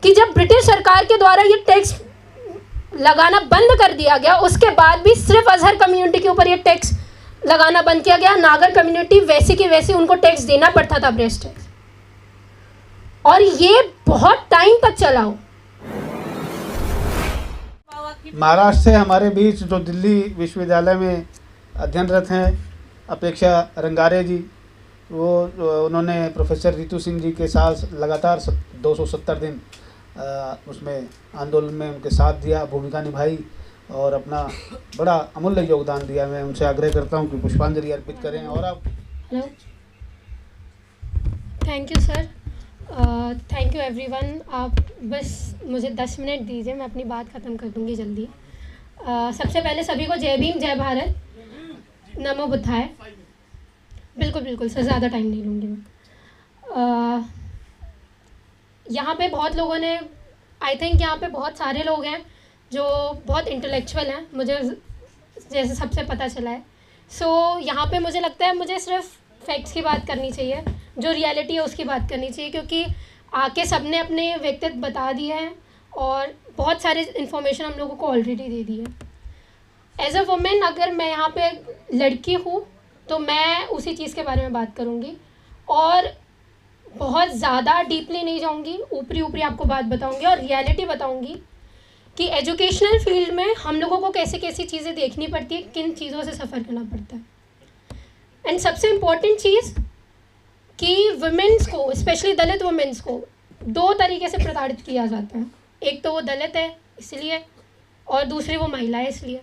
कि जब ब्रिटिश सरकार के द्वारा ये टैक्स लगाना बंद कर दिया गया, उसके बाद भी सिर्फ अजहर कम्युनिटी के ऊपर ये टैक्स लगाना बंद किया गया। नागर कम्युनिटी वैसी की वैसी उनको टैक्स देना पड़ता था, ब्रेस्ट टैक्स, और ये बहुत टाइम तक चला हो। महाराष्ट्र से हमारे बीच जो दिल्ली विश्वविद्यालय में अध्ययनरत हैं अपेक्षा रंगारे जी, वो उन्होंने प्रोफेसर रितु सिंह जी के साथ लगातार 270 दिन उसमें आंदोलन में उनके साथ दिया, भूमिका निभाई और अपना बड़ा अमूल्य योगदान दिया। मैं उनसे आग्रह करता हूं कि पुष्पांजलि अर्पित करें। और आप hello, thank you sir, thank you everyone. आप बस मुझे 10 मिनट दीजिए, मैं अपनी बात ख़त्म कर दूँगी जल्दी। सबसे पहले सभी को जय भीम, जय भारत, नमो बुद्धाय। बिल्कुल बिल्कुल सर, ज़्यादा टाइम नहीं लूँगी मैं। यहाँ पे बहुत लोगों ने, आई थिंक यहाँ पे बहुत सारे लोग हैं जो बहुत इंटेलेक्चुअल हैं, मुझे जैसे सबसे पता चला है। सो यहाँ पे मुझे लगता है मुझे सिर्फ फैक्ट्स की बात करनी चाहिए, जो रियलिटी है उसकी बात करनी चाहिए, क्योंकि आके सबने अपने व्यक्तित्व बता दिए हैं और बहुत सारे इन्फॉर्मेशन हम लोगों को ऑलरेडी दे दी है। एज अ वुमेन अगर मैं यहाँ पे लड़की हूँ तो मैं उसी चीज़ के बारे में बात करूँगी और बहुत ज़्यादा डीपली नहीं जाऊँगी, ऊपरी ऊपरी आपको बात बताऊँगी और रियलिटी बताऊँगी कि एजुकेशनल फील्ड में हम लोगों को कैसे कैसी चीज़ें देखनी पड़ती है, किन चीज़ों से सफ़र करना पड़ता है। एंड सबसे इम्पॉर्टेंट चीज़ कि वुमेन्स को, स्पेशली दलित वुमेन्स को 2 तरीके से प्रताड़ित किया जाता है। एक तो वो दलित है इसलिए, और दूसरी वो महिला है इसलिए।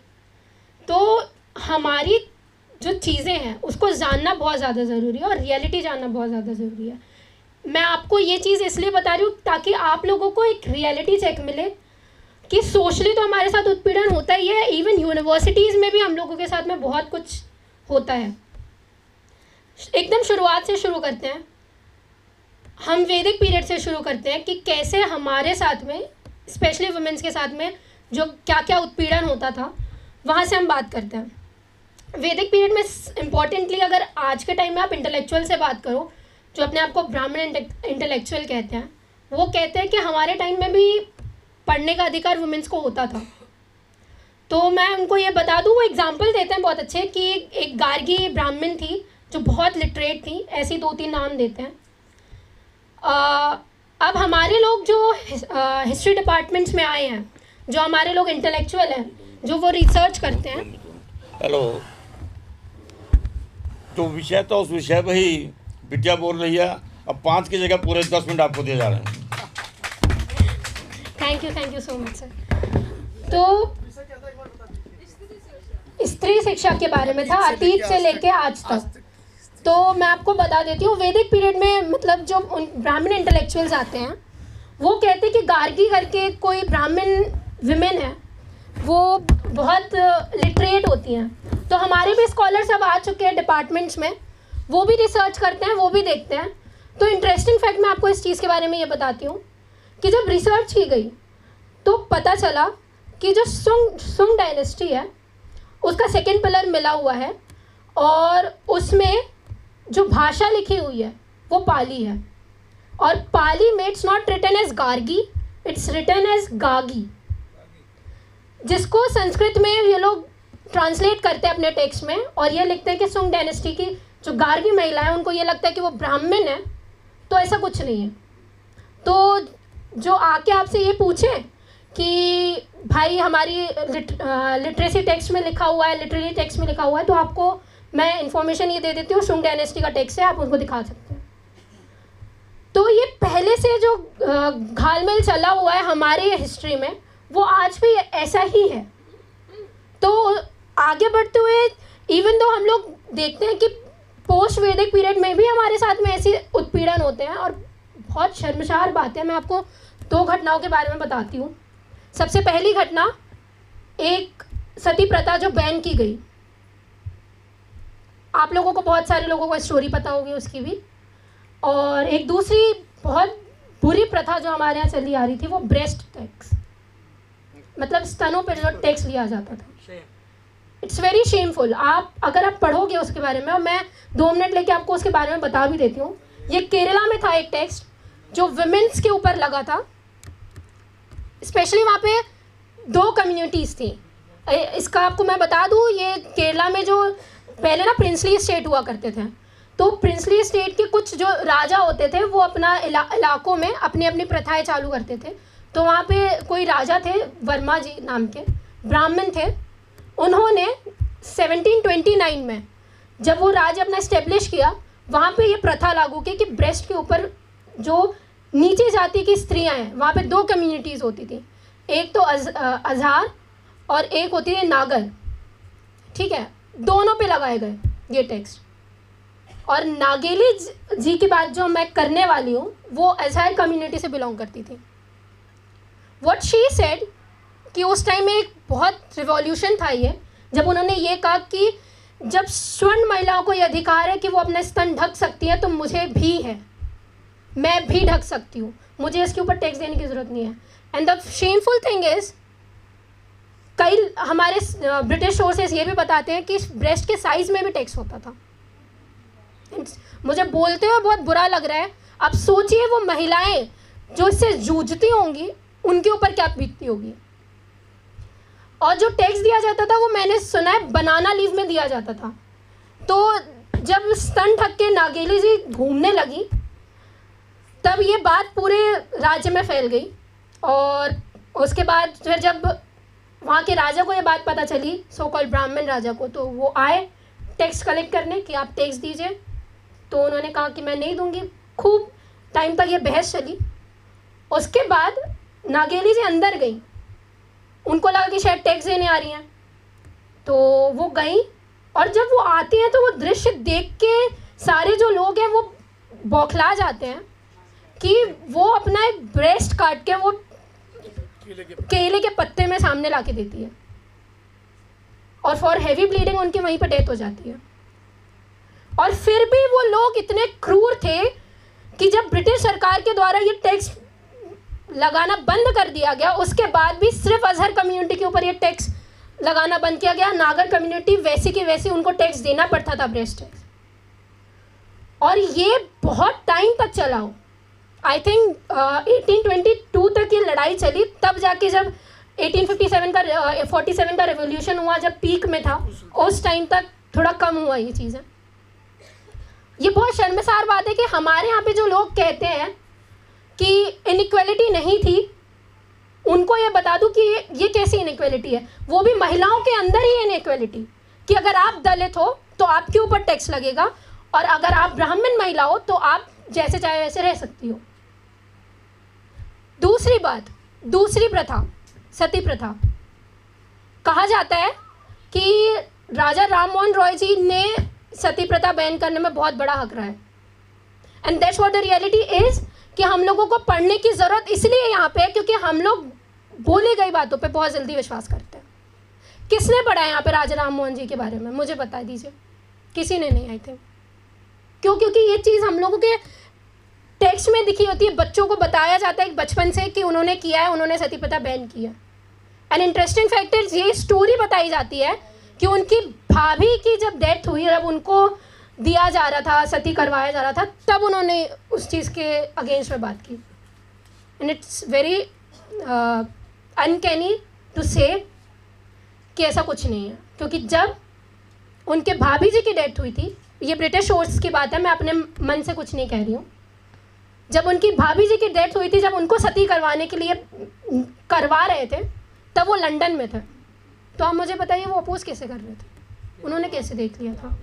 तो हमारी जो चीज़ें हैं उसको जानना बहुत ज़्यादा ज़रूरी है और रियलिटी जानना बहुत ज़्यादा ज़रूरी है। मैं आपको ये चीज़ इसलिए बता रही हूँ ताकि आप लोगों को एक रियलिटी चेक मिले कि सोशली तो हमारे साथ उत्पीड़न होता ही है, इवन यूनिवर्सिटीज़ में भी हम लोगों के साथ में बहुत कुछ होता है। एकदम शुरुआत से शुरू करते हैं, हम वैदिक पीरियड से शुरू करते हैं कि कैसे हमारे साथ में, स्पेशली वुमेन्स के साथ में जो क्या क्या उत्पीड़न होता था, वहाँ से हम बात करते हैं। वैदिक पीरियड में इम्पॉर्टेंटली अगर आज के टाइम में आप इंटेलेक्चुअल से बात करो, जो अपने आप को ब्राह्मण इंटेलेक्चुअल कहते हैं, वो कहते हैं कि हमारे टाइम में भी पढ़ने का अधिकार वुमेन्स को होता था। तो मैं उनको ये बता दूँ, वो एग्जाम्पल देते हैं बहुत अच्छे कि एक गार्गी ब्राह्मण थी जो बहुत लिटरेट थी, ऐसी 2-3 नाम देते हैं। अब हमारे लोग जो हिस्ट्री डिपार्टमेंट्स में आए हैं, जो हमारे लोग इंटेलेक्चुअल हैं, जो वो रिसर्च करते हैं। हेलो, जो विषय था उस विषय पर ही बिटिया बोल रही है। अब 5 की जगह पूरे 10 मिनट आपको दिए जा रहे हैं। Thank you so much sir. तो स्त्री शिक्षा के बारे में था, अतीत से लेके आज तक। तो मैं आपको बता देती हूँ, वैदिक पीरियड में मतलब जो ब्राह्मण इंटेलेक्चुअल्स आते हैं वो कहते हैं कि गार्गी करके कोई ब्राह्मण विमेन है, वो बहुत लिटरेट होती हैं। तो हमारे भी स्कॉलर्स अब आ चुके हैं डिपार्टमेंट्स में, वो भी रिसर्च करते हैं, वो भी देखते हैं। तो इंटरेस्टिंग फैक्ट मैं आपको इस चीज़ के बारे में ये बताती हूँ कि जब रिसर्च की गई तो पता चला कि जो सुंग डायनेस्टी है उसका सेकेंड पिलर मिला हुआ है और उसमें जो भाषा लिखी हुई है वो पाली है। और पाली में it's not written as Gargi, it's written as Gagi, जिसको संस्कृत में ये लोग ट्रांसलेट करते हैं अपने टेक्स्ट में और ये लिखते हैं कि सुंग डायनेस्टी की जो गार्गी महिला है उनको ये लगता है कि वो ब्राह्मण है, तो ऐसा कुछ नहीं है। तो जो आके आपसे ये पूछे कि भाई हमारी लिटरेसी टेक्स्ट में लिखा हुआ है, लिटरेरी टेक्स्ट में लिखा हुआ है, तो आपको मैं इन्फॉर्मेशन ये दे देती हूँ, सुंग डायनेस्टी का टेक्स्ट है, आप उनको दिखा सकते हैं। तो ये पहले से जो घालमेल चला हुआ है हमारे हिस्ट्री में, वो आज भी ऐसा ही है। तो आगे बढ़ते हुए इवन दो हम लोग देखते हैं कि पोस्ट वैदिक पीरियड में भी हमारे साथ में ऐसे उत्पीड़न होते हैं और बहुत शर्मसार बात है। मैं आपको 2 घटनाओं के बारे में बताती हूँ। सबसे पहली घटना, एक सती प्रथा जो बैन की गई, आप लोगों को, बहुत सारे लोगों को स्टोरी पता होगी उसकी भी। और एक दूसरी बहुत बुरी प्रथा जो हमारे यहाँ चली आ रही थी, वो ब्रेस्ट टैक्स, मतलब स्तनों पर जो टैक्स लिया जाता था। It's very shameful. आप अगर आप पढ़ोगे उसके बारे में, और मैं 2 मिनट लेके आपको उसके बारे में बता भी देती हूँ। ये केरला में था एक टैक्स जो वुमेन्स के ऊपर लगा था स्पेशली वहाँ पे 2 कम्युनिटीज़ थी। इसका आपको मैं बता दूँ, ये केरला में जो पहले ना प्रिंसली स्टेट हुआ करते थे, तो प्रिंसली स्टेट के कुछ जो राजा होते थे वो अपना इलाकों में अपनी अपनी प्रथाएं चालू करते थे। तो वहाँ पे कोई राजा थे, वर्मा जी नाम के ब्राह्मण थे। उन्होंने 1729 में जब वो राज्य अपना इस्टेब्लिश किया, वहाँ पे ये प्रथा लागू की कि ब्रेस्ट के ऊपर जो नीचे जाति की स्त्रियाँ हैं, वहाँ पे 2 कम्युनिटीज़ होती थी, एक तो अज़ार और एक होती थी नागर, ठीक है। दोनों पे लगाए गए ये टेक्स्ट। और नागेली जी की बात जो मैं करने वाली हूँ वो अज़ार कम्युनिटी से बिलोंग करती थी। व्हाट शी सेड कि उस टाइम में एक बहुत रिवॉल्यूशन था ये, जब उन्होंने ये कहा कि जब स्वर्ण महिलाओं को ये अधिकार है कि वो अपना स्तन ढक सकती है, तो मुझे भी है, मैं भी ढक सकती हूँ, मुझे इसके ऊपर टैक्स देने की ज़रूरत नहीं है। And the shameful thing is, कई हमारे ब्रिटिश सोर्सेस ये भी बताते हैं कि ब्रेस्ट के साइज़ में भी टैक्स होता था। मुझे बोलते हुए बहुत बुरा लग रहा है। अब सोचिए वो महिलाएं जो इससे जूझती होंगी, उनके ऊपर क्या बीतती होगी। और जो टैक्स दिया जाता था वो मैंने सुना है बनाना लीव में दिया जाता था। तो जब स्तन ढक के नागेली जी घूमने लगी, तब ये बात पूरे राज्य में फैल गई। और उसके बाद फिर जब वहाँ के राजा को ये बात पता चली, सो कॉल्ड ब्राह्मण राजा को, तो वो आए टैक्स कलेक्ट करने कि आप टैक्स दीजिए। तो उन्होंने कहा कि मैं नहीं दूंगी। खूब टाइम तक ये बहस चली। उसके बाद नागेली जी अंदर गई, उनको लगा कि शायद टैक्स देने आ रही हैं, तो वो गई। और जब वो आती हैं तो वो दृश्य देख के सारे जो लोग हैं वो बौखला जाते हैं कि वो अपना एक ब्रेस्ट काट के वो केले के पत्ते में सामने ला के देती है, और फॉर हैवी ब्लीडिंग उनकी वहीं पर डेथ हो जाती है। और फिर भी वो लोग इतने क्रूर थे कि जब ब्रिटिश सरकार के द्वारा ये टैक्स लगाना बंद कर दिया गया, उसके बाद भी सिर्फ अज़हर कम्युनिटी के ऊपर ये टैक्स लगाना बंद किया गया। नागर कम्युनिटी वैसी की वैसी उनको टैक्स देना पड़ता था, ब्रेस्ट टैक्स। और ये बहुत टाइम तक चला हो, आई थिंक 1822 तक ये लड़ाई चली। तब जाके जब 1857 का 47 का रेवोल्यूशन हुआ, जब पीक में था, उस टाइम तक थोड़ा कम हुआ ये चीज़ें। ये बहुत शर्मसार बात है कि हमारे यहाँ पे जो लोग कहते हैं कि इनइक्वालिटी नहीं थी, उनको ये बता दूं कि ये कैसी इनइक्वालिटी है। वो भी महिलाओं के अंदर ही इनइक्वालिटी, कि अगर आप दलित हो तो आपके ऊपर टैक्स लगेगा, और अगर आप ब्राह्मण महिला हो तो आप जैसे चाहे वैसे रह सकती हो। दूसरी बात, दूसरी प्रथा, सती प्रथा। कहा जाता है कि राजा राम मोहन रॉय जी ने सती प्रथा बैन करने में बहुत बड़ा हक रहा है। And that's what the reality is, कि हम लोगों को पढ़ने की ज़रूरत इसलिए यहाँ पे है क्योंकि हम लोग बोली गई बातों पे बहुत जल्दी विश्वास करते हैं। किसने पढ़ा है यहाँ पे राजा राम मोहन जी के बारे में, मुझे बता दीजिए। किसी ने नहीं, आई थिंक। क्यों? क्योंकि ये चीज़ हम लोगों के टेक्स्ट में दिखी होती है, बच्चों को बताया जाता है बचपन से कि उन्होंने किया है, उन्होंने सती प्रथा बैन किया। एंड इंटरेस्टिंग फैक्ट इज, ये स्टोरी बताई जाती है कि उनकी भाभी की जब डेथ हुई, जब उनको दिया जा रहा था, सती करवाया जा रहा था, तब उन्होंने उस चीज़ के अगेंस्ट में बात की। And it's very uncanny to say कि ऐसा कुछ नहीं है, क्योंकि जब उनके भाभी जी की डेथ हुई थी, ये ब्रिटिश सोर्स की बात है, मैं अपने मन से कुछ नहीं कह रही हूँ, जब उनकी भाभी जी की डेथ हुई थी, जब उनको सती करवाने के लिए करवा रहे थे, तब वो लंदन में थे। तो आप मुझे बताइए वो अपोज कैसे कर रहे थे, उन्होंने कैसे देख लिया था?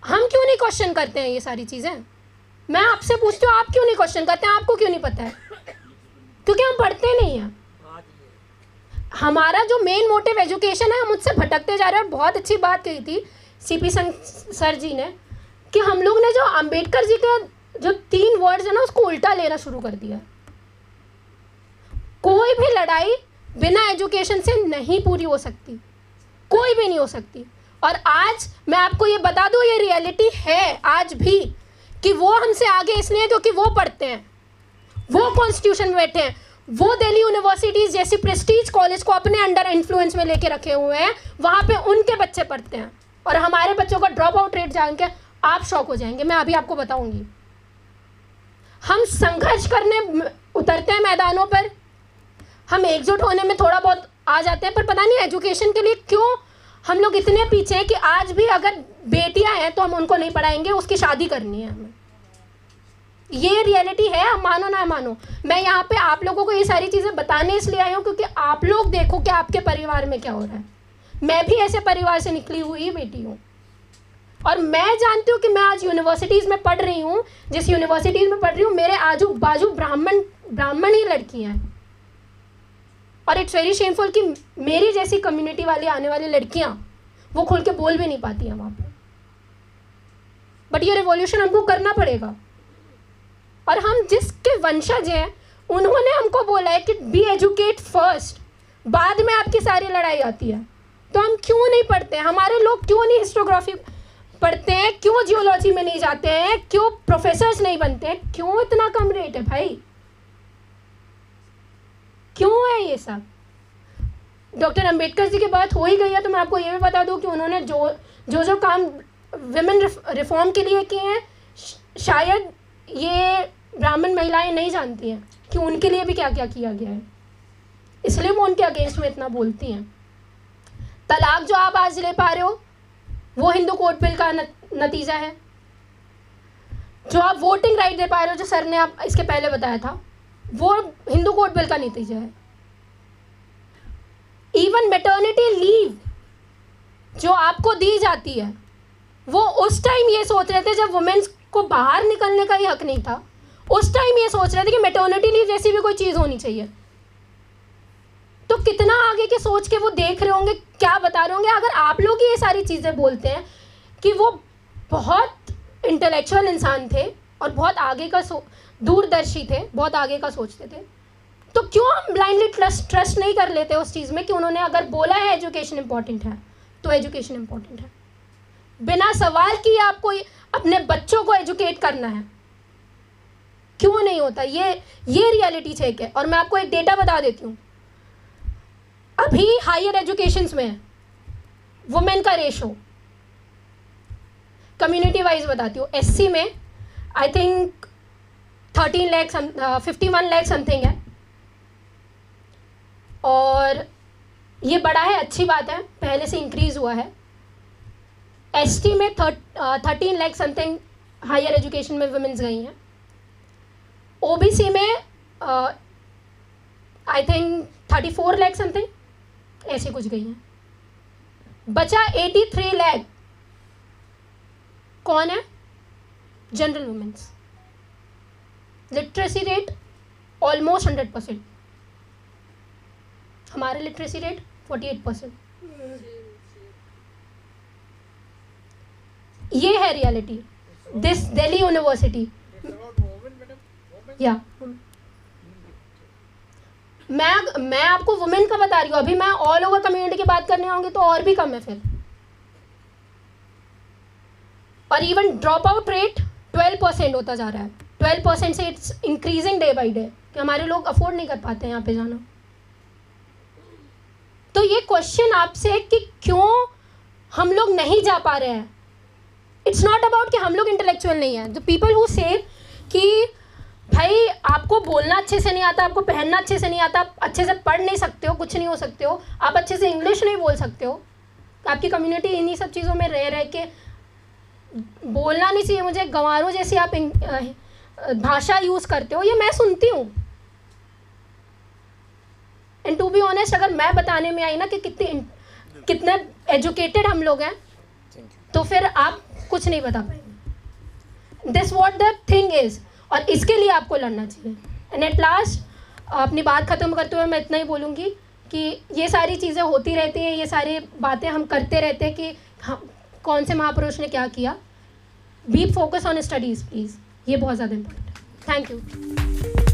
हम क्यों नहीं क्वेश्चन करते हैं ये सारी चीज़ें? मैं आपसे पूछती हूँ, आप क्यों नहीं क्वेश्चन करते हैं? आपको क्यों नहीं पता है? क्योंकि हम पढ़ते नहीं हैं। हमारा जो मेन मोटिव एजुकेशन है, हम उससे भटकते जा रहे हैं। और बहुत अच्छी बात कही थी सीपी सर जी ने कि हम लोग ने जो अंबेडकर जी का जो 3 वर्ड्स है ना, उसको उल्टा लेना शुरू कर दिया। कोई भी लड़ाई बिना एजुकेशन से नहीं पूरी हो सकती, कोई भी नहीं हो सकती। और आज मैं आपको ये बता दूं, ये रियलिटी है आज भी कि वो हमसे आगे इसलिए क्योंकि वो पढ़ते हैं, वो कॉन्स्टिट्यूशन में बैठे हैं, वो दिल्ली यूनिवर्सिटीज़ जैसी प्रेस्टीज कॉलेज को अपने अंडर इन्फ्लुएंस में लेके रखे हुए हैं, वहाँ पे उनके बच्चे पढ़ते हैं। और हमारे बच्चों का ड्रॉप आउट रेट जान के आप शॉक हो जाएंगे। मैं अभी आपको बताऊंगी। हम संघर्ष करने उतर मैदानों पर हम एकजुट होने में थोड़ा बहुत आ जाते हैं, पर पता नहीं एजुकेशन के लिए क्यों हम लोग इतने पीछे हैं कि आज भी अगर बेटियां हैं तो हम उनको नहीं पढ़ाएंगे, उसकी शादी करनी है हमें। ये रियलिटी है, आप मानो ना मानो। मैं यहाँ पे आप लोगों को ये सारी चीज़ें बताने इसलिए आई हूँ क्योंकि आप लोग देखो कि आपके परिवार में क्या हो रहा है। मैं भी ऐसे परिवार से निकली हुई बेटी हूँ और मैं जानती हूँ कि मैं आज यूनिवर्सिटीज़ में पढ़ रही हूँ, जिस यूनिवर्सिटीज़ में पढ़ रही हूँ मेरे आजू बाजू ब्राह्मण ही लड़कियाँ हैं और इट्स वेरी शेमफुल कि मेरी जैसी कम्युनिटी वाली आने वाली लड़कियाँ वो खुल के बोल भी नहीं पाती हैं वहाँ पर। बट ये रिवॉल्यूशन हमको करना पड़ेगा और हम जिसके वंशज हैं उन्होंने हमको बोला है कि बी एजुकेट फर्स्ट, बाद में आपकी सारी लड़ाई आती है। तो हम क्यों नहीं पढ़ते हैं? हमारे लोग क्यों नहीं हिस्टोग्राफी पढ़ते हैं? क्यों जियोलॉजी में नहीं जाते हैं? क्यों प्रोफेसर्स नहीं बनते हैं? क्यों इतना कम रेट है भाई? क्यों है ये सब? डॉक्टर अंबेडकर जी की बात हो ही गई है तो मैं आपको ये भी बता दूं कि उन्होंने जो काम विमेन रिफॉर्म के लिए किए हैं शायद ये ब्राह्मण महिलाएं नहीं जानती हैं कि उनके लिए भी क्या क्या किया गया है, इसलिए वो उनके अगेंस्ट में इतना बोलती हैं। तलाक जो आप आज ले पा रहे हो वो हिंदू कोड बिल का नतीजा है। जो आप वोटिंग राइट दे पा रहे हो, जो सर ने आप इसके पहले बताया था, वो हिंदू कोड बिल का नतीजा है। इवन मैटरनिटी लीव जो आपको दी जाती है वो उस टाइम ये सोच रहे थे जब वुमेन्स को बाहर निकलने का ही हक नहीं था, उस टाइम ये सोच रहे थे कि मैटरनिटी लीव जैसी भी कोई चीज़ होनी चाहिए। तो कितना आगे के सोच के वो देख रहे होंगे, क्या बता रहे होंगे। अगर आप लोग ये सारी चीज़ें बोलते हैं कि वो बहुत इंटेलेक्चुअल इंसान थे और बहुत आगे का दूरदर्शी थे, बहुत आगे का सोचते थे, तो क्यों हम ब्लाइंडली ट्रस्ट नहीं कर लेते उस चीज़ में कि उन्होंने अगर बोला है एजुकेशन इंपॉर्टेंट है तो एजुकेशन इंपॉर्टेंट है। बिना सवाल किए आपको अपने बच्चों को एजुकेट करना है, क्यों नहीं होता? ये रियलिटी चेक है। और मैं आपको एक डेटा बता देती हूँ, अभी हायर एजुकेशंस में वुमेन का रेशो कम्युनिटी वाइज बताती हूँ, एससी में आई थिंक 51 लाख समथिंग है और ये बड़ा है, अच्छी बात है, पहले से इंक्रीज हुआ है। एसटी में 13 लाख समथिंग हायर एजुकेशन में वुमेन्स गई हैं। ओबीसी में आई थिंक 34 लाख समथिंग ऐसे कुछ गई हैं। बचा 83 लाख कौन है? General women's. Literacy rate almost 100%, हमारा लिटरेसी रेट 48%। ये है रियलिटी। दिस दिल्ली यूनिवर्सिटी या मैं आपको वुमेन का बता रही हूँ, अभी मैं ऑल ओवर कम्युनिटी की बात करने आऊंगी तो और भी कम है फिर। और इवन ड्रॉप आउट रेट 12% होता जा रहा है। 12% से it's increasing day by day कि हमारे लोग अफोर्ड नहीं कर पाते हैं यहाँ पे जाना। तो ये क्वेश्चन आपसे कि क्यों हम लोग नहीं जा पा रहे हैं, इट्स नॉट अबाउट कि हम लोग इंटेलेक्चुअल नहीं हैं। द पीपल हु से कि भाई आपको बोलना अच्छे से नहीं आता, आपको पहनना अच्छे से नहीं आता, आप अच्छे से पढ़ नहीं सकते हो, कुछ नहीं हो सकते हो, आप अच्छे से इंग्लिश नहीं बोल सकते हो, आपकी कम्युनिटी इन्हीं सब चीज़ों में रह के बोलना नहीं चाहिए मुझे, गंवारों जैसी आप भाषा यूज़ करते हो, ये मैं सुनती हूँ। एंड टू बी ऑनेस्ट, अगर मैं बताने में आई ना कि कितने एजुकेटेड हम लोग हैं तो फिर आप कुछ नहीं बता पाएंगे। This what the thing is, और इसके लिए आपको लड़ना चाहिए। एंड एट लास्ट अपनी बात ख़त्म करते हुए मैं इतना ही बोलूँगी कि ये सारी चीज़ें होती रहती हैं, ये सारी बातें हम करते रहते हैं कि हाँ कौन से महापुरुष ने क्या किया। B focus on studies please, ये बहुत ज़्यादा इम्पोर्टेंट है। Thank you.